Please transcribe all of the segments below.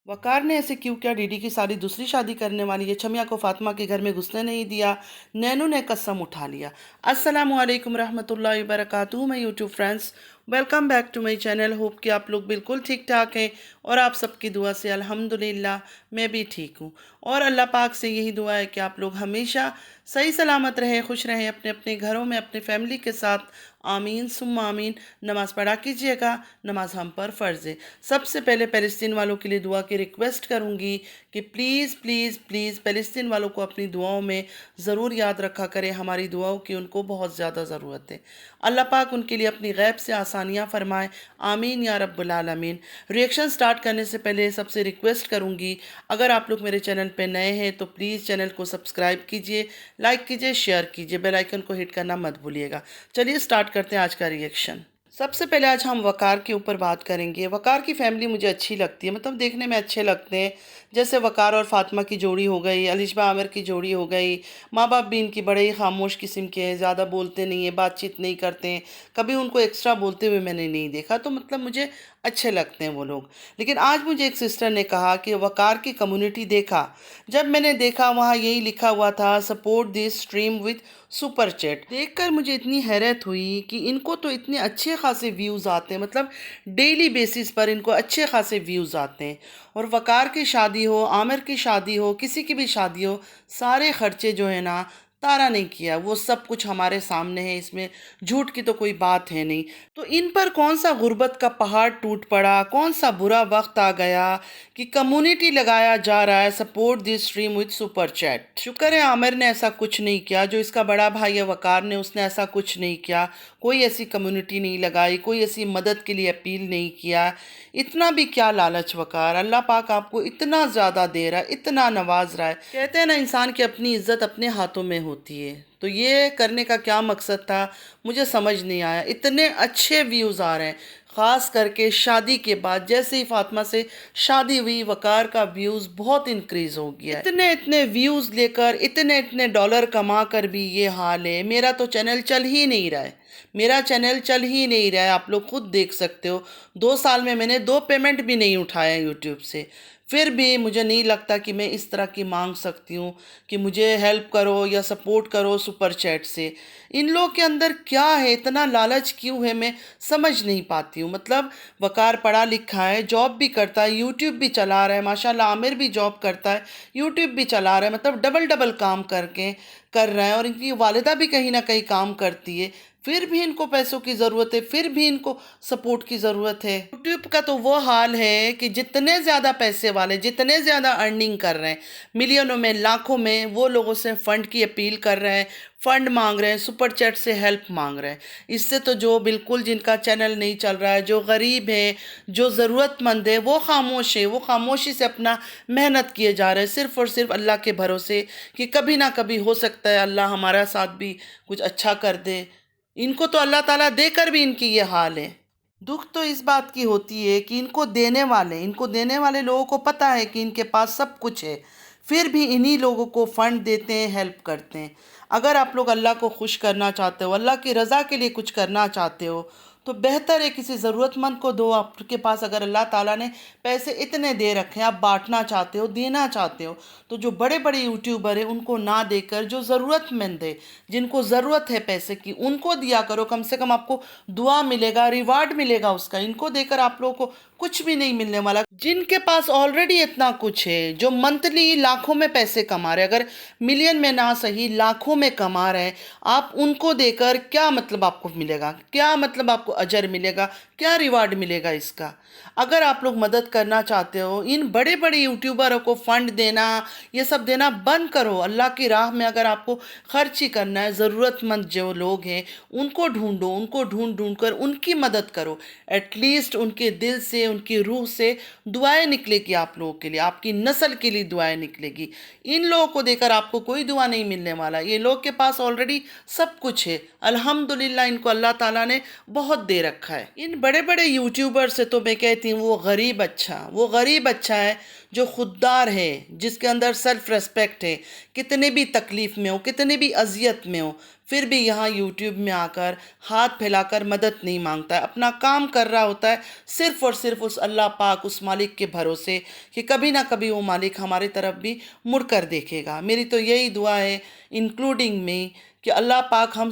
वकार ने ऐसे क्यों किया? डीडी की साली दूसरी शादी करने वाली है। छमिया को फातिमा के घर में घुसने नहीं दिया। नैनू ने कसम उठा लिया। अस्सलामु अलैकुम रहमतुल्लाहि व बरकातुहू। मैं YouTube friends, welcome back to my channel. Hope कि आप लोग बिल्कुल ठीक ठाक हैं और आप सबकी दुआ से अल्हम्दुलिल्लाह मैं भी ठीक हूँ। और अल्लाह पाक से यही दुआ है कि आप लोग हमेशा सही सलामत रहें, खुश रहें अपने अपने घरों में अपने फैमिली के साथ। आमीन सुम्मा आमीन। नमाज़ पढ़ा कीजिएगा, नमाज हम पर फ़र्ज़ है। सबसे पहले फ़लस्तीन वालों के लिए दुआ की रिक्वेस्ट करूँगी कि प्लीज़ प्लीज़ प्लीज़ फ़लस्तीन वालों को अपनी दुआओं में ज़रूर याद रखा करें। हमारी दुआओं की उनको बहुत ज़्यादा ज़रूरत है। अल्लाह पाक उनके लिए अपनी गैब से आसानियाँ फरमाए। आमीन या रब्बुल आलमीन। रिएक्शन स्टार्ट करने से पहले सबसे रिक्वेस्ट करूँगी, अगर आप लोग मेरे चैनल पे नए हैं तो प्लीज़ चैनल को सब्सक्राइब कीजिए, लाइक कीजिए, शेयर कीजिए, बेल आइकन को हिट करना मत भूलिएगा। चलिए स्टार्ट करते हैं आज का रिएक्शन। सबसे पहले आज हम वकार के ऊपर बात करेंगे। वकार की फैमिली मुझे अच्छी लगती है, मतलब देखने में अच्छे लगते हैं। जैसे वकार और फातिमा की जोड़ी हो गई, अलिशबा आमिर की जोड़ी हो गई। माँ बाप भी इनकी बड़े ही खामोश किस्म के हैं, ज़्यादा बोलते नहीं हैं, बातचीत नहीं करते हैं। कभी उनको एक्स्ट्रा बोलते हुए मैंने नहीं देखा, तो मतलब मुझे अच्छे लगते हैं वो लोग। लेकिन आज मुझे एक सिस्टर ने कहा कि वकार की कम्युनिटी देखा। जब मैंने देखा वहाँ यही लिखा हुआ था, support this stream with super chat. देखकर मुझे इतनी हैरत हुई कि इनको तो इतने अच्छे खासे व्यूज़ आते हैं, मतलब डेली बेसिस पर इनको अच्छे खासे व्यूज़ आते हैं। और वकार की शादी हो, आमिर की शादी हो, किसी की भी शादी हो, सारे खर्चे जो है ना तारा नहीं किया, वो सब कुछ हमारे सामने है। इसमें झूठ की तो कोई बात है नहीं। तो इन पर कौन सा गुर्बत का पहाड़ टूट पड़ा, कौन सा बुरा वक्त आ गया कि कम्युनिटी लगाया जा रहा है support this stream with super chat. शुक्र है आमिर ने ऐसा कुछ नहीं किया। जो इसका बड़ा भाई है वकार ने, उसने ऐसा कुछ नहीं किया। कोई ऐसी कम्युनिटी नहीं लगाई, कोई ऐसी मदद के लिए अपील नहीं किया। इतना भी क्या लालच वकार, अल्लाह पाक आपको इतना ज़्यादा दे रहा है, इतना नवाज रहा है। कहते हैं ना इंसान की अपनी इज्जत अपने हाथों में होती है। तो ये करने का क्या मकसद था मुझे समझ नहीं आया। इतने अच्छे व्यूज़ आ रहे हैं, ख़ास करके शादी के बाद। जैसे ही फातिमा से शादी हुई, वकार का व्यूज़ बहुत इंक्रीज़ हो गया है। इतने इतने व्यूज़ लेकर, इतने इतने डॉलर कमा कर भी ये हाल है। मेरा तो चैनल चल ही नहीं रहा है, मेरा चैनल चल ही नहीं रहा है। आप लोग खुद देख सकते हो, 2 साल में मैंने 2 पेमेंट भी नहीं उठाया यूट्यूब से। फिर भी मुझे नहीं लगता कि मैं इस तरह की मांग सकती हूँ कि मुझे हेल्प करो या सपोर्ट करो सुपर चैट से। इन लोग के अंदर क्या है, इतना लालच क्यों है, मैं समझ नहीं पाती हूँ। मतलब वकार पढ़ा लिखा है, जॉब भी करता है, यूट्यूब भी चला रहा है, माशाल्लाह आमिर भी जॉब करता है, यूट्यूब भी चला रहा है, मतलब डबल डबल काम करके कर रहा है। और इनकी वालिदा भी कहीं ना कहीं काम करती है, फिर भी इनको पैसों की ज़रूरत है, फिर भी इनको सपोर्ट की ज़रूरत है। यूट्यूब का तो वो हाल है कि जितने ज़्यादा पैसे वाले, जितने ज़्यादा अर्निंग कर रहे हैं, मिलियनों में, लाखों में, वो लोगों से फ़ंड की अपील कर रहे हैं, फ़ंड मांग रहे हैं, सुपर चैट से हेल्प मांग रहे हैं। इससे तो जो बिल्कुल जिनका चैनल नहीं चल रहा है, जो गरीब है, जो ज़रूरतमंद है, वो खामोश है। वो खामोशी से अपना मेहनत किए जा रहे हैं, सिर्फ़ और सिर्फ अल्लाह के भरोसे कि कभी ना कभी हो सकता है अल्लाह हमारा साथ भी कुछ अच्छा कर दे। इनको तो अल्लाह ताला देकर भी इनकी ये हाल है। दुख तो इस बात की होती है कि इनको देने वाले लोगों को पता है कि इनके पास सब कुछ है, फिर भी इन्हीं लोगों को फ़ंड देते हैं, हेल्प करते हैं। अगर आप लोग अल्लाह को खुश करना चाहते हो, अल्लाह की रज़ा के लिए कुछ करना चाहते हो, तो बेहतर है किसी ज़रूरतमंद को दो। आपके पास अगर अल्लाह ताला ने पैसे इतने दे रखे हैं, आप बांटना चाहते हो, देना चाहते हो, तो जो बड़े बड़े यूट्यूबर हैं उनको ना देकर जो ज़रूरतमंद है, जिनको ज़रूरत है पैसे की, उनको दिया करो। कम से कम आपको दुआ मिलेगा, रिवार्ड मिलेगा उसका। इनको देकर आप लोगों को कुछ भी नहीं मिलने वाला। जिनके पास ऑलरेडी इतना कुछ है, जो मंथली लाखों में पैसे कमा रहे, अगर मिलियन में ना सही लाखों में कमा रहे हैं, आप उनको देकर क्या मतलब आपको मिलेगा, क्या मतलब आपको अजर मिलेगा, क्या रिवार्ड मिलेगा इसका। अगर आप लोग मदद करना चाहते हो, इन बड़े बड़े यूट्यूबरों को फ़ंड देना, ये सब देना बंद करो। अल्लाह की राह में अगर आपको खर्च ही करना है, ज़रूरतमंद जो लोग हैं उनको ढूंढो, उनको ढूंढ ढूंढ कर उनकी मदद करो। एटलीस्ट उनके दिल से, उनकी रूह से दुआएं निकलेगी आप लोगों के लिए, आपकी नस्ल के लिए दुआएं निकलेगी। इन लोगों को देकर आपको कोई दुआ नहीं मिलने वाला। ये लोग के पास ऑलरेडी सब कुछ है, अल्हम्दुलिल्लाह इनको अल्लाह ताला ने बहुत दे रखा है। इन बड़े बड़े यूट्यूबर से तो मैं कहती हूँ वो गरीब अच्छा है जो खुददार है, जिसके अंदर सेल्फ रेस्पेक्ट है। कितने भी तकलीफ़ में हो, कितने भी अजियत में हो, پھر بھی یہاں یوٹیوب میں آ کر ہاتھ پھیلا کر مدد نہیں مانگتا ہے، اپنا کام کر رہا ہوتا ہے صرف اور صرف اس اللہ پاک، اس مالک کے بھروسے کہ کبھی نہ کبھی وہ مالک ہماری طرف بھی مڑ کر دیکھے گا۔ میری تو یہی دعا ہے انکلوڈنگ میں کہ اللہ پاک ہم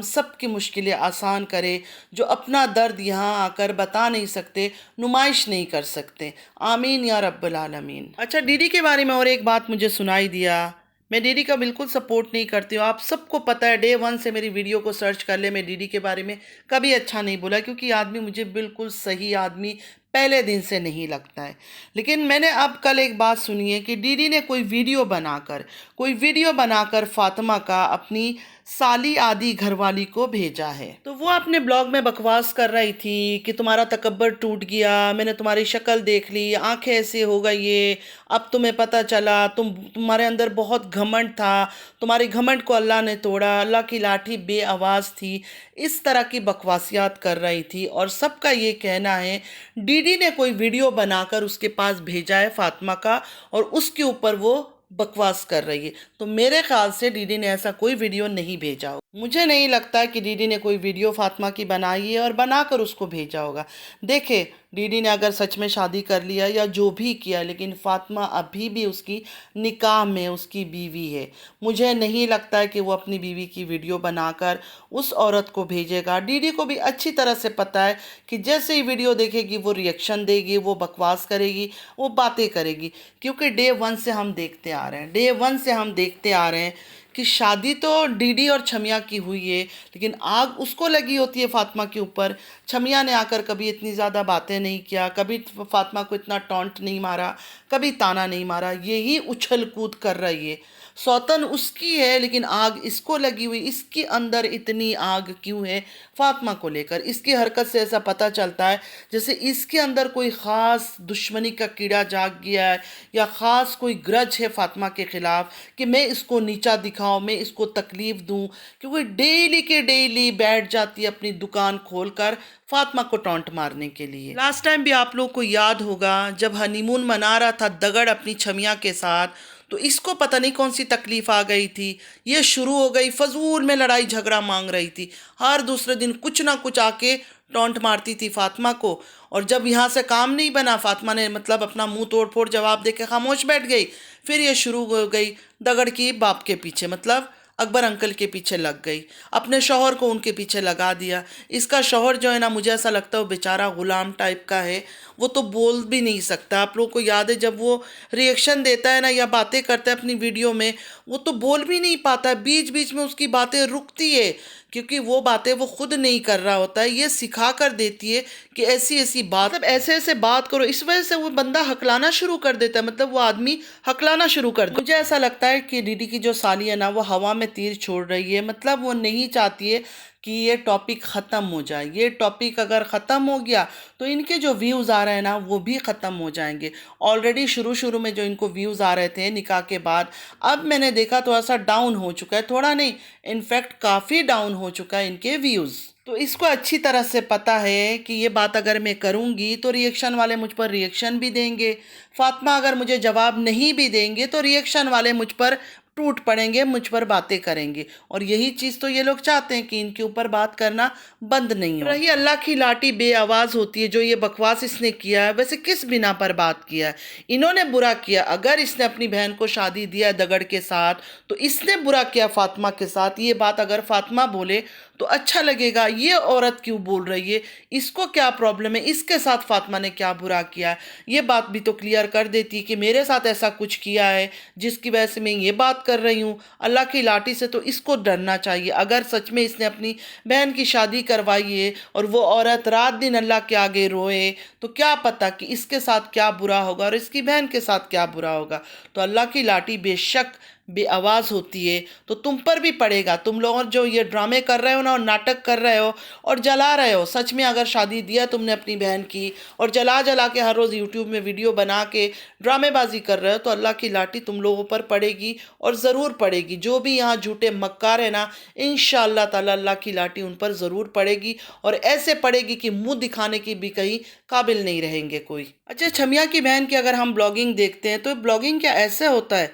سب کی مشکلیں آسان کرے، جو اپنا درد یہاں آ کر بتا نہیں سکتے، نمائش نہیں کر سکتے۔ آمین یا رب العالمین۔ اچھا، ڈی ڈی کے بارے میں اور ایک بات مجھے سنائی دیا۔ میں ڈی ڈی کا بالکل سپورٹ نہیں کرتی ہوں، آپ سب کو پتہ ہے، ڈے ون سے میری ویڈیو کو سرچ کر لے، میں ڈی ڈی کے بارے میں کبھی اچھا نہیں بولا، کیونکہ یہ آدمی مجھے بالکل صحیح آدمی پہلے دن سے نہیں لگتا ہے۔ لیکن میں نے اب کل ایک بات سنی ہے کہ ڈی ڈی نے کوئی ویڈیو بنا کر فاطمہ کا اپنی سالی آدھی گھر والی کو بھیجا ہے۔ تو وہ اپنے بلاگ میں بکواس کر رہی تھی کہ تمہارا تکبر ٹوٹ گیا، میں نے تمہاری شکل دیکھ لی، آنکھیں ایسے ہو گئی ہے، اب تمہیں پتہ چلا، تمہارے اندر بہت گھمنڈ تھا، تمہارے گھمنڈ کو اللہ نے توڑا، اللہ کی لاٹھی بے آواز تھی، اس طرح کی بکواسیات کر رہی تھی۔ اور سب کا یہ کہنا ہے ڈی ڈی نے کوئی ویڈیو بنا کر اس کے پاس بھیجا ہے فاطمہ کا، اور اس کے اوپر وہ بکواس کر رہی ہے۔ تو میرے خیال سے ڈی ڈی نے ایسا کوئی ویڈیو نہیں بھیجا ہو، مجھے نہیں لگتا کہ ڈی ڈی نے کوئی ویڈیو فاطمہ کی بنائی ہے اور بنا کر اس کو بھیجا ہوگا۔ دیکھیں، ڈی ڈی نے اگر سچ میں شادی کر لیا یا جو بھی کیا، لیکن فاطمہ ابھی بھی اس کی نکاح میں اس کی بیوی ہے۔ مجھے نہیں لگتا ہے کہ وہ اپنی بیوی کی ویڈیو بنا کر اس عورت کو بھیجے گا۔ ڈی ڈی کو بھی اچھی طرح سے پتہ ہے کہ جیسے ہی ویڈیو دیکھے گی وہ ریئیکشن دے گی، وہ بکواس کرے گی، وہ باتیں کرے گی، کیونکہ ڈے ون سے ہم دیکھتے آ رہے ہیں کہ شادی تو ڈی ڈی اور چھمیا کی ہوئی ہے، لیکن آگ اس کو لگی ہوتی ہے فاطمہ کے اوپر۔ چھمیا نے آ کر کبھی اتنی زیادہ باتیں نہیں کیا، کبھی فاطمہ کو اتنا ٹونٹ نہیں مارا، کبھی تانا نہیں مارا، یہی اچھل کود کر رہی ہے۔ سوتن اس کی ہے، لیکن آگ اس کو لگی ہوئی، اس کے اندر اتنی آگ کیوں ہے فاطمہ کو لے کر؟ اس کی حرکت سے ایسا پتہ چلتا ہے جیسے اس کے اندر کوئی خاص دشمنی کا کیڑا جاگ گیا ہے، یا خاص کوئی گرج ہے فاطمہ کے خلاف کہ میں اس کو نیچا دکھاؤں، میں اس کو تکلیف دوں، کیونکہ ڈیلی کے ڈیلی بیٹھ جاتی ہے اپنی دکان کھول کر فاطمہ کو ٹونٹ مارنے کے لیے۔ لاسٹ ٹائم بھی آپ لوگ کو یاد ہوگا جب ہنی مون منا رہا تھا دگڑ اپنی چھمیا کے ساتھ، تو اس کو پتہ نہیں کون سی تکلیف آ گئی تھی، یہ شروع ہو گئی فضول میں لڑائی جھگڑا مانگ رہی تھی، ہر دوسرے دن کچھ نہ کچھ آ کے ٹونٹ مارتی تھی فاطمہ کو۔ اور جب یہاں سے کام نہیں بنا، فاطمہ نے مطلب اپنا منہ توڑ پھوڑ جواب دے کے خاموش بیٹھ گئی، پھر یہ شروع ہو گئی دگڑ کی باپ کے پیچھے، مطلب اکبر انکل کے پیچھے لگ گئی، اپنے شوہر کو ان کے پیچھے لگا دیا۔ اس کا شوہر جو ہے نا، مجھے ایسا لگتا ہے وہ بیچارہ غلام ٹائپ کا ہے، وہ تو بول بھی نہیں سکتا۔ آپ لوگوں کو یاد ہے جب وہ ریئیکشن دیتا ہے نا یا باتیں کرتا ہے اپنی ویڈیو میں، وہ تو بول بھی نہیں پاتا، بیچ بیچ میں اس کی باتیں رکتی ہے، کیونکہ وہ باتیں وہ خود نہیں کر رہا ہوتا ہے، یہ سکھا کر دیتی ہے کہ ایسی ایسی بات، مطلب ایسے ایسے بات کرو، اس وجہ سے وہ بندہ ہکلانا شروع کر دیتا ہے، مطلب وہ آدمی ہکلانا شروع کر دیتا ہے۔ مجھے ایسا لگتا ہے کہ ڈی ڈی کی جو سالی ہے نا، وہ ہوا میں تیر چھوڑ رہی ہے، مطلب وہ نہیں چاہتی ہے کہ یہ ٹاپک ختم ہو جائے۔ یہ ٹاپک اگر ختم ہو گیا تو ان کے جو ویوز آ رہے ہیں نا وہ بھی ختم ہو جائیں گے۔ آلریڈی شروع میں جو ان کو ویوز آ رہے تھے نکاح کے بعد، اب میں نے دیکھا تھوڑا سا ڈاؤن ہو چکا ہے، تھوڑا نہیں، انفیکٹ کافی ڈاؤن ہو چکا ہے ان کے ویوز۔ تو اس کو اچھی طرح سے پتہ ہے کہ یہ بات اگر میں کروں گی تو ریئیکشن والے مجھ پر ریئیکشن بھی دیں گے، فاطمہ اگر مجھے جواب نہیں بھی دیں گے تو ریئیکشن والے مجھ پر ٹوٹ پڑیں گے، مجھ پر باتیں کریں گے، اور یہی چیز تو یہ لوگ چاہتے ہیں کہ ان کے اوپر بات کرنا بند نہیں ہو۔ رہی اللہ کی لاٹھی بے آواز ہوتی ہے، جو یہ بکواس اس نے کیا ہے، ویسے کس بنا پر بات کیا ہے؟ انہوں نے برا کیا، اگر اس نے اپنی بہن کو شادی دیا دگڑ کے ساتھ تو اس نے برا کیا فاطمہ کے ساتھ۔ یہ بات اگر فاطمہ بولے تو اچھا لگے گا، یہ عورت کیوں بول رہی ہے، اس کو کیا پرابلم ہے، اس کے ساتھ فاطمہ نے کیا برا کیا ہے؟ یہ بات بھی تو کلیئر کر دیتی کہ میرے ساتھ ایسا کچھ کیا ہے جس کی وجہ سے میں یہ بات کر رہی ہوں۔ اللہ کی لاٹھی سے تو اس کو ڈرنا چاہیے، اگر سچ میں اس نے اپنی بہن کی شادی کروائی ہے اور وہ عورت رات دن اللہ کے آگے روئے، تو کیا پتہ کہ اس کے ساتھ کیا برا ہوگا اور اس کی بہن کے ساتھ کیا برا ہوگا۔ تو اللہ کی لاٹھی بے شک بے آواز ہوتی ہے، تو تم پر بھی پڑے گا۔ تم لوگ جو یہ ڈرامے کر رہے ہو نا اور ناٹک کر رہے ہو اور جلا رہے ہو، سچ میں اگر شادی دیا تم نے اپنی بہن کی اور جلا جلا کے ہر روز یوٹیوب میں ویڈیو بنا کے ڈرامے بازی کر رہے ہو، تو اللہ کی لاٹھی تم لوگوں پر پڑے گی، اور ضرور پڑے گی۔ جو بھی یہاں جھوٹے مکار ہیں نا، انشاءاللہ تعالی اللہ کی لاٹھی ان پر ضرور پڑے گی، اور ایسے پڑے گی کہ منہ دکھانے کی بھی کہیں قابل نہیں رہیں گے کوئی۔ اچھا، چھمیا کی بہن کی اگر ہم بلاگنگ دیکھتے ہیں تو بلاگنگ کیا ایسے ہوتا ہے؟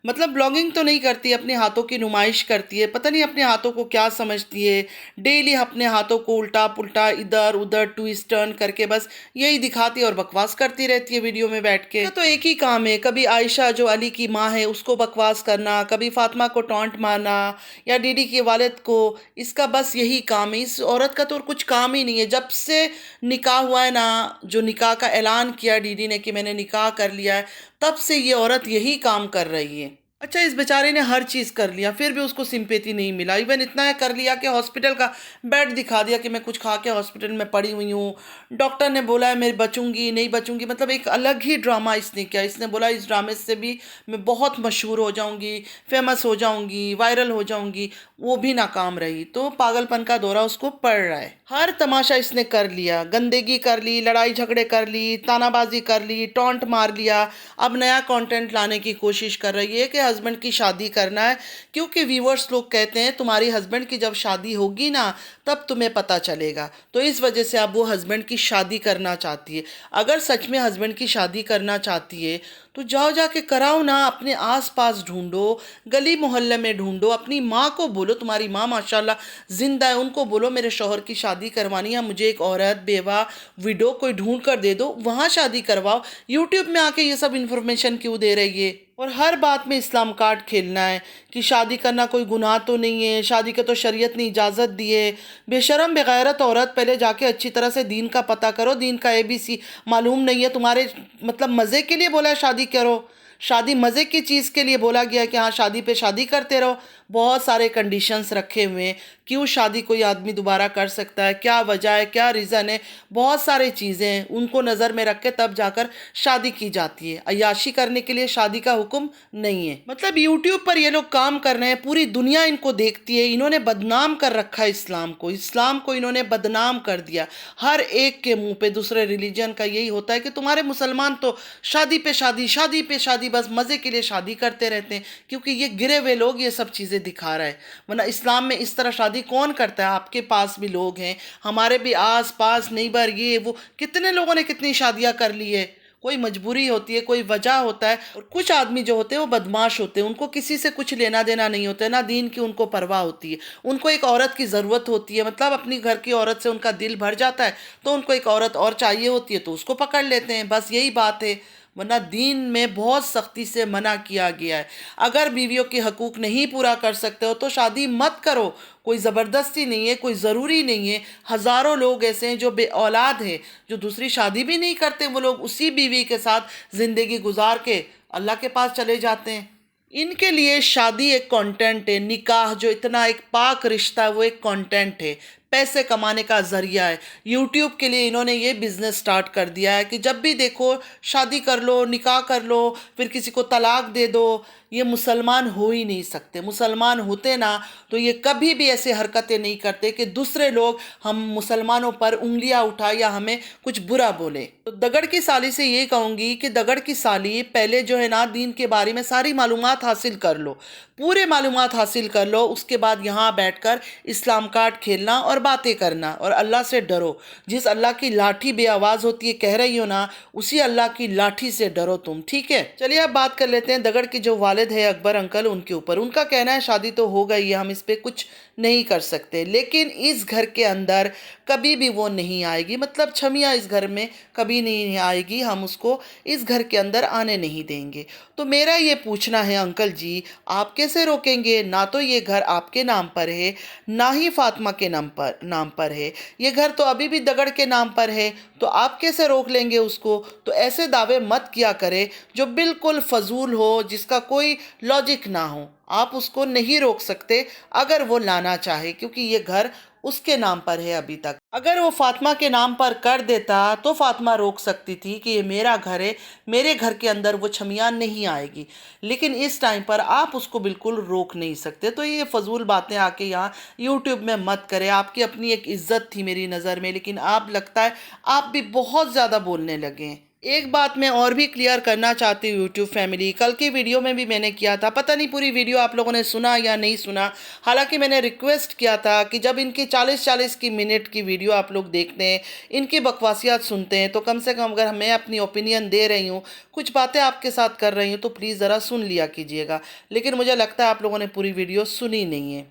मतलब ब्लॉगिंग तो नहीं करती, अपने हाथों की नुमाइश करती है, पता नहीं अपने हाथों को क्या समझती है। डेली अपने हाथों को उल्टा पुल्टा इधर उधर ट्विस्ट टर्न करके बस यही दिखाती है और बकवास करती रहती है वीडियो में बैठ के। तो एक ही काम है, कभी आयशा जो अली की माँ है उसको बकवास करना, कभी फातिमा को टॉन्ट मारना, या डीडी के वालिद को। इसका बस यही काम है। इस औरत का तो और कुछ काम ही नहीं है। जब से निकाह हुआ है ना, जो निकाह का ऐलान किया डीडी ने कि मैंने निकाह कर लिया है, तब से ये औरत यही काम कर रही है। अच्छा, इस बेचारे ने हर चीज़ कर लिया फिर भी उसको सिंपैथी नहीं मिला। इवन इतना है कर लिया कि हॉस्पिटल का बेड दिखा दिया कि मैं कुछ खा के हॉस्पिटल में पड़ी हुई हूँ, डॉक्टर ने बोला है मैं बचूंगी नहीं बचूंगी। मतलब एक अलग ही ड्रामा इसने किया। इसने बोला इस ड्रामे से भी मैं बहुत मशहूर हो जाऊंगी, फेमस हो जाऊंगी, वायरल हो जाऊंगी। वो भी नाकाम रही। तो पागलपन का दौरा उसको पड़ रहा है। हर तमाशा इसने कर लिया, गंदगी कर ली, लड़ाई झगड़े कर ली, तानाबाजी कर ली, टॉन्ट मार लिया। अब नया कंटेंट लाने की कोशिश कर रही है कि हस्बैंड की शादी करना है, क्योंकि व्यूवर्स लोग कहते हैं तुम्हारी हस्बैंड की जब शादी होगी ना तब तुम्हें पता चलेगा। तो इस वजह से अब वो हस्बैंड की शादी करना चाहती है। अगर सच में हस्बैंड की शादी करना चाहती है तो जाओ जाके कराओ ना, अपने आस पास ढूंढो, गली मोहल्ले में ढूंढो, अपनी माँ को बोलो, तुम्हारी माँ माशाल्लाह जिंदा है, उनको बोलो मेरे शौहर की शादी करवानी है, मुझे एक औरत बेवा विडो कोई ढूंढ कर दे दो, वहाँ शादी करवाओ। यूट्यूब में आके ये सब इन्फॉर्मेशन क्यों दे रही है? और हर बात में इस्लाम कार्ड खेलना है कि शादी करना कोई गुनाह तो नहीं है, शादी के तो शरीयत ने इजाज़त दी है। बेशरम बेगैरत औरत, पहले जाके अच्छी तरह से दीन का पता करो। दीन का ABC मालूम नहीं है तुम्हारे, मतलब मज़े के लिए बोला है शादी करो। शादी मज़े की चीज़ के लिए बोला गया कि हाँ शादी पे शादी करते रहो। बहुत सारे कंडीशंस रखे हुए हैं, क्यों शादी कोई आदमी दोबारा कर सकता है, क्या वजह है, क्या रीज़न है, बहुत सारी चीज़ें हैं। उनको नज़र में रख के तब जाकर शादी की जाती है। अय्याशी करने के लिए शादी का हुक्म नहीं है। मतलब यूट्यूब पर ये लोग काम कर रहे हैं, पूरी दुनिया इनको देखती है। इन्होंने बदनाम कर रखा है इस्लाम को इन्होंने बदनाम कर दिया। हर एक के मुंह पे दूसरे रिलीजन का यही होता है कि तुम्हारे मुसलमान तो शादी पे शादी, शादी पे शादी, बस मज़े के लिए शादी करते रहते हैं, क्योंकि ये गिरे हुए लोग ये सब चीज़ें दिखा रहा है। वरना इस्लाम में इस तरह शादी कौन करता है? आपके पास भी लोग हैं, हमारे भी आस पास नेबर, ये वो कितने लोगों ने कितनी शादियां कर ली है। कोई मजबूरी होती है, कोई वजह होता है। और कुछ आदमी जो होते हैं वो बदमाश होते हैं, उनको किसी से कुछ लेना देना नहीं होता है, ना दीन की उनको परवाह होती है। उनको एक औरत की ज़रूरत होती है, मतलब अपनी घर की औरत से उनका दिल भर जाता है तो उनको एक औरत और चाहिए होती है तो उसको पकड़ लेते हैं, बस यही बात है। वरना दीन में बहुत सख्ती से मना किया गया है। अगर बीवियों के हकूक़ नहीं पूरा कर सकते हो तो शादी मत करो। कोई ज़बरदस्ती नहीं है, कोई ज़रूरी नहीं है। हज़ारों लोग ऐसे हैं जो बे औलाद हैं, जो दूसरी शादी भी नहीं करते, वो लोग उसी बीवी के साथ ज़िंदगी गुजार के अल्लाह के पास चले जाते हैं। इनके लिए शादी एक कंटेंट है, निकाह जो इतना एक पाक रिश्ता है वो एक कंटेंट है, पैसे कमाने का ज़रिया है। यूट्यूब के लिए इन्होंने ये बिज़नेस स्टार्ट कर दिया है कि जब भी देखो शादी कर लो, निकाह कर लो, फिर किसी को तलाक दे दो। ये मुसलमान हो ही नहीं सकते। मुसलमान होते ना तो ये कभी भी ऐसे हरकतें नहीं करते कि दूसरे लोग हम मुसलमानों पर उंगलियां उठाए या हमें कुछ बुरा बोले। तो दगड़ की साली से ये कहूँगी कि दगड़ की साली पहले जो है ना दीन के बारे में सारी मालूमात हासिल कर लो, पूरे मालूमात हासिल कर लो। उसके बाद यहाँ बैठकर इस्लाम कार्ड खेलना और बातें करना, और अल्लाह से डरो। जिस अल्लाह की लाठी बे आवाज़ होती है कह रही हो ना, उसी अल्लाह की लाठी से डरो तुम, ठीक है। चलिए अब बात कर लेते हैं दगड़ के जो वालिद है अकबर अंकल, उनके ऊपर। उनका कहना है शादी तो हो गई है, हम इस पर कुछ नहीं कर सकते, लेकिन इस घर के अंदर कभी भी वो नहीं आएगी। मतलब छमिया इस घर में कभी नहीं आएगी, हम उसको इस घर के अंदर आने नहीं देंगे। तो मेरा ये पूछना है अंकल जी, आप कैसे रोकेंगे? ना तो ये घर आपके नाम पर है, ना ही फातिमा के नाम पर है। ये घर तो अभी भी दगड़ के नाम पर है, तो आप कैसे रोक लेंगे उसको? तो ऐसे दावे मत किया करें जो बिल्कुल फजूल हो, जिसका कोई लॉजिक ना हो। आप उसको नहीं रोक सकते अगर वो लाना चाहे, क्योंकि ये घर उसके नाम पर है अभी तक। अगर वो फातिमा के नाम पर कर देता तो फातिमा रोक सकती थी कि ये मेरा घर है, मेरे घर के अंदर वो छमियान नहीं आएगी। लेकिन इस टाइम पर आप उसको बिल्कुल रोक नहीं सकते। तो ये फजूल बातें आके यहाँ यूट्यूब में मत करें। आपकी अपनी एक इज्जत थी मेरी नज़र में, लेकिन आप लगता है आप भी बहुत ज़्यादा बोलने लगे हैं। ایک بات میں اور بھی کلیئر کرنا چاہتی ہوں یوٹیوب فیملی، کل کی ویڈیو میں بھی میں نے کیا تھا، پتہ نہیں پوری ویڈیو آپ لوگوں نے سنا یا نہیں سنا، حالانکہ میں نے ریکویسٹ کیا تھا کہ جب ان کی 40 کی منٹ کی ویڈیو آپ لوگ دیکھتے ہیں، ان کی بکواسیات سنتے ہیں، تو کم سے کم اگر میں اپنی اوپینین دے رہی ہوں، کچھ باتیں آپ کے ساتھ کر رہی ہوں، تو پلیز ذرا سن لیا کیجئے گا، لیکن مجھے لگتا ہے آپ لوگوں نے پوری ویڈیو سنی نہیں ہے۔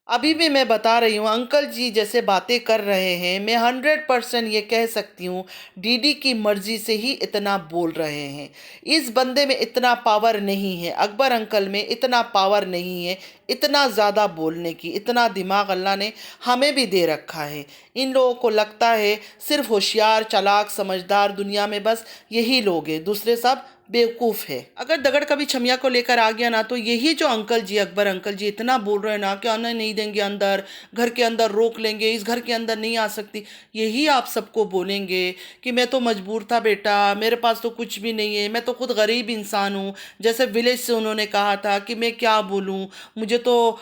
ابھی بھی میں بتا رہی ہوں، انکل جی جیسے باتیں کر رہے ہیں، میں 100% یہ کہہ سکتی ہوں ڈی ڈی کی مرضی سے ہی اتنا بول رہے ہیں۔ اس بندے میں اتنا پاور نہیں ہے، اکبر انکل میں اتنا پاور نہیں ہے، اتنا زیادہ بولنے کی، اتنا دماغ اللہ نے ہمیں بھی دے رکھا ہے۔ ان لوگوں کو لگتا ہے صرف ہوشیار، چالاک، سمجھدار دنیا میں بس یہی لوگ ہیں، دوسرے سب بیوقوف ہے۔ اگر دگڑ کبھی چھمیا کو لے کر آ گیا نا، تو یہی جو انکل جی، اکبر انکل جی اتنا بول رہے ہیں نا کہ آنے نہیں دیں گے اندر، گھر کے اندر روک لیں گے، اس گھر کے اندر نہیں آ سکتی، یہی آپ سب کو بولیں گے کہ میں تو مجبور تھا بیٹا، میرے پاس تو کچھ بھی نہیں ہے، میں تو خود غریب انسان ہوں، جیسے ولیج سے انہوں نے کہا تھا کہ میں کیا بولوں، مجھے تو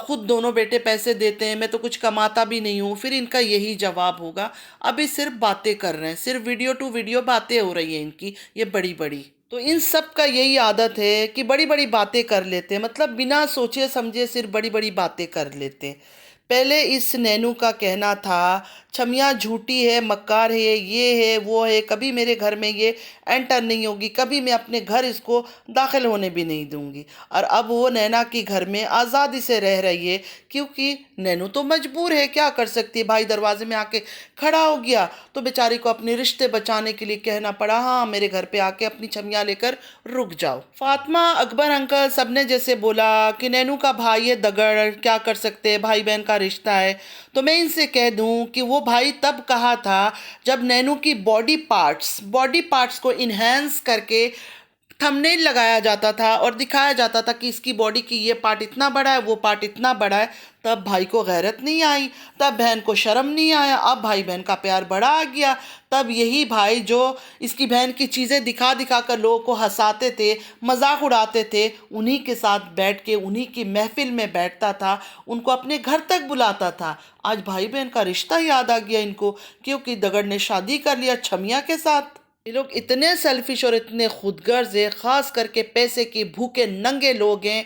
خود دونوں بیٹے پیسے دیتے ہیں، میں تو کچھ کماتا بھی نہیں ہوں، پھر ان کا یہی جواب ہوگا۔ ابھی صرف باتیں کر رہے ہیں، صرف ویڈیو ٹو ویڈیو باتیں ہو رہی ہیں ان کی، یہ بڑی بڑی۔ تو ان سب کا یہی عادت ہے کہ بڑی بڑی باتیں کر لیتے ہیں، مطلب بنا سوچے سمجھے صرف بڑی بڑی باتیں کر لیتے ہیں۔ پہلے اس نینو کا کہنا تھا چھمیا جھوٹی ہے، مکار ہے، یہ ہے وہ ہے، کبھی میرے گھر میں یہ انٹر نہیں ہوگی، کبھی میں اپنے گھر اس کو داخل ہونے بھی نہیں دوں گی، اور اب وہ نینا کی گھر میں آزادی سے رہ رہی ہے، کیونکہ نینو تو مجبور ہے، کیا کر سکتی ہے، بھائی دروازے میں آ کے کھڑا ہو گیا تو بیچاری کو اپنے رشتے بچانے کے لیے کہنا پڑا ہاں میرے گھر پہ آ کے اپنی چھمیا لے کر رک جاؤ۔ فاطمہ، اکبر انکل سب نے جیسے بولا کہ نینو کا بھائی ہے دگڑ، کیا کر سکتے ہیں، بھائی بہن کا رشتہ ہے، تو میں ان سے کہہ دوں کہ وہ بھائی تب کہا تھا جب نینو کی باڈی پارٹس کو انہینس کر کے تھمنیل لگایا جاتا تھا اور دکھایا جاتا تھا کہ اس کی باڈی کی یہ پارٹ اتنا بڑا ہے، وہ پارٹ اتنا بڑا ہے، تب بھائی کو غیرت نہیں آئی، تب بہن کو شرم نہیں آیا، اب بھائی بہن کا پیار بڑا آ گیا۔ تب یہی بھائی جو اس کی بہن کی چیزیں دکھا دکھا کر لوگوں کو ہنساتے تھے، مذاق اڑاتے تھے، انہی کے ساتھ بیٹھ کے انہی کی محفل میں بیٹھتا تھا، ان کو اپنے گھر تک بلاتا تھا۔ آج بھائی بہن کا رشتہ یاد آ گیا ان کو، کیونکہ دگڑ نے شادی کر لیا چھمیا کے ساتھ۔ یہ لوگ اتنے سیلفش اور اتنے خود غرض ہیں، خاص کر کے پیسے کے بھوکے ننگے لوگ ہیں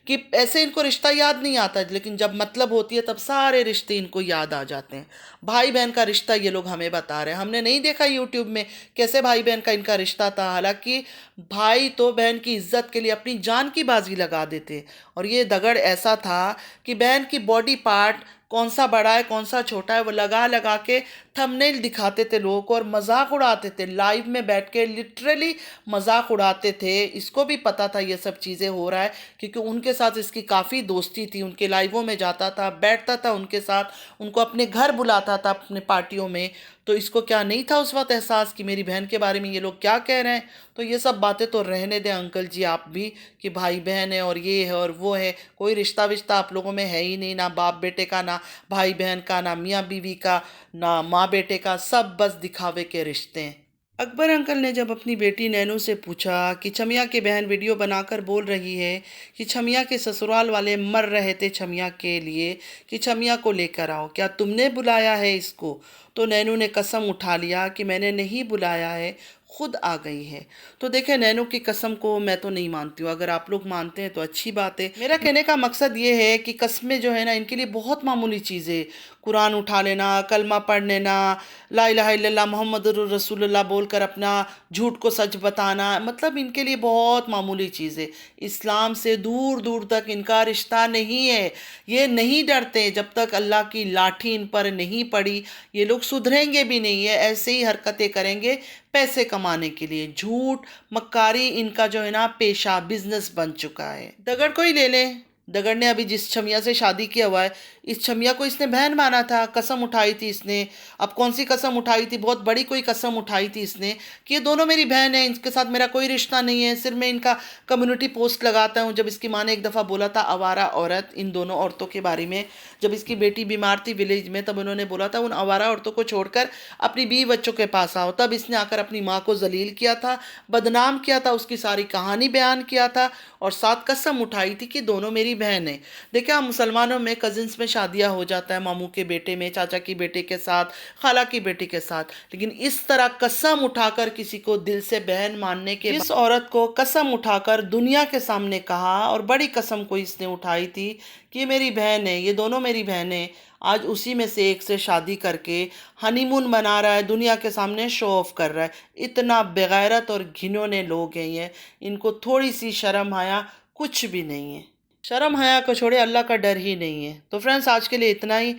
کہ ایسے ان کو رشتہ یاد نہیں آتا، لیکن جب مطلب ہوتی ہے تب سارے رشتے ان کو یاد آ جاتے ہیں۔ بھائی بہن کا رشتہ یہ لوگ ہمیں بتا رہے ہیں، ہم نے نہیں دیکھا یوٹیوب میں کیسے بھائی بہن کا ان کا رشتہ تھا، حالانکہ بھائی تو بہن کی عزت کے لیے اپنی جان کی بازی لگا دیتے، اور یہ دگڑ ایسا تھا کہ بہن کی باڈی پارٹ کون سا بڑا ہے کون سا چھوٹا ہے وہ لگا لگا کے تھمبنیل دکھاتے تھے لوگوں کو، اور مذاق اڑاتے تھے، لائیو میں بیٹھ کے لٹرلی مذاق اڑاتے تھے۔ اس کو بھی پتا تھا یہ سب چیزیں ہو رہا ہے، کیونکہ ان کے ساتھ اس کی کافی دوستی تھی، ان کے لائیووں میں جاتا تھا، بیٹھتا تھا ان کے ساتھ، ان کو اپنے گھر بلاتا تھا اپنے پارٹیوں میں، تو اس کو کیا نہیں تھا اس وقت احساس کہ میری بہن کے بارے میں یہ لوگ کیا کہہ رہے ہیں؟ تو یہ سب باتیں تو رہنے دیں انکل جی آپ بھی، کہ بھائی بہن ہے اور یہ ہے اور وہ ہے، کوئی رشتہ وشتہ آپ لوگوں میں ہے ہی نہیں، نہ باپ بیٹے کا، نہ بھائی بہن کا، نہ میاں بیوی کا، نہ ماں بیٹے کا، سب بس دکھاوے کے رشتے ہیں۔ اکبر انکل نے جب اپنی بیٹی نینو سے پوچھا کہ چھمیا کی بہن ویڈیو بنا کر بول رہی ہے کہ چھمیا کے سسرال والے مر رہے تھے چھمیا کے لیے کہ چھمیا کو لے کر آؤ، کیا تم نے بلایا ہے اس کو؟ تو نینو نے قسم اٹھا لیا کہ میں نے نہیں بلایا ہے، خود آ گئی ہے۔ تو دیکھیں نینو کی قسم کو میں تو نہیں مانتی ہوں، اگر آپ لوگ مانتے ہیں تو اچھی بات ہے۔ میرا کہنے کا مقصد یہ ہے کہ قسمیں جو ہے نا ان کے لیے بہت معمولی چیزیں، قرآن اٹھا لینا، کلمہ پڑھ لینا، لا الہ الا اللہ محمد رسول اللہ بول کر اپنا جھوٹ کو سچ بتانا، مطلب ان کے لیے بہت معمولی چیز ہے۔ اسلام سے دور دور تک ان کا رشتہ نہیں ہے، یہ نہیں ڈرتے، جب تک اللہ کی لاٹھی ان پر نہیں پڑی یہ لوگ سدھریں گے بھی نہیں ہے، ایسے ہی حرکتیں کریں گے پیسے کمانے کے لیے۔ جھوٹ مکاری ان کا جو ہے نا پیشہ، بزنس بن چکا ہے۔ دگڑ کو ہی لے لیں، دگڑ نے ابھی جس چھمیا سے شادی کیا ہوا ہے، اس چھمیا کو اس نے بہن مانا تھا، قسم اٹھائی تھی اس نے، اب کون سی قسم اٹھائی تھی، بہت بڑی کوئی قسم اٹھائی تھی اس نے کہ یہ دونوں میری بہن ہیں، ان کے ساتھ میرا کوئی رشتہ نہیں ہے، صرف میں ان کا کمیونٹی پوسٹ لگاتا ہوں۔ جب اس کی ماں نے ایک دفعہ بولا تھا آوارہ عورت، ان دونوں عورتوں کے بارے میں، جب اس کی بیٹی بیمار تھی ولیج میں، تب انہوں نے بولا تھا ان آوارہ عورتوں کو چھوڑ کر اپنی بیوی بچوں کے پاس آؤ، تب اس نے آ کر اپنی ماں کو ذلیل کیا تھا، بدنام کیا تھا، اس کی ساری کہانی بیان کیا تھا، اور ساتھ قسم اٹھائی تھی کہ دونوں میری बहन है। देखिए, हम मुसलमानों में कज़िन्स में शादियाँ हो जाता है, मामू के बेटे में, चाचा की बेटे के साथ, खाला की बेटी के साथ, लेकिन इस तरह कसम उठाकर किसी को दिल से बहन मानने के जिस औरत को कसम उठाकर दुनिया के सामने कहा, और बड़ी कसम को इसने उठाई थी कि ये मेरी बहन है, ये दोनों मेरी बहनें, आज उसी में से एक से शादी करके हनीमून मना रहा है, दुनिया के सामने शो ऑफ कर रहा है। इतना बेगैरत और घिनौने लोग हैं ये, इनको थोड़ी सी शर्म हया कुछ भी नहीं है। शर्म हया को छोड़े, अल्लाह का डर ही नहीं है। तो फ्रेंड्स, आज के लिए इतना ही।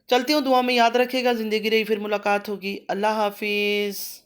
चलती हूँ, दुआ में याद रखिएगा। ज़िंदगी रही फिर मुलाकात होगी। अल्लाह हाफिज़।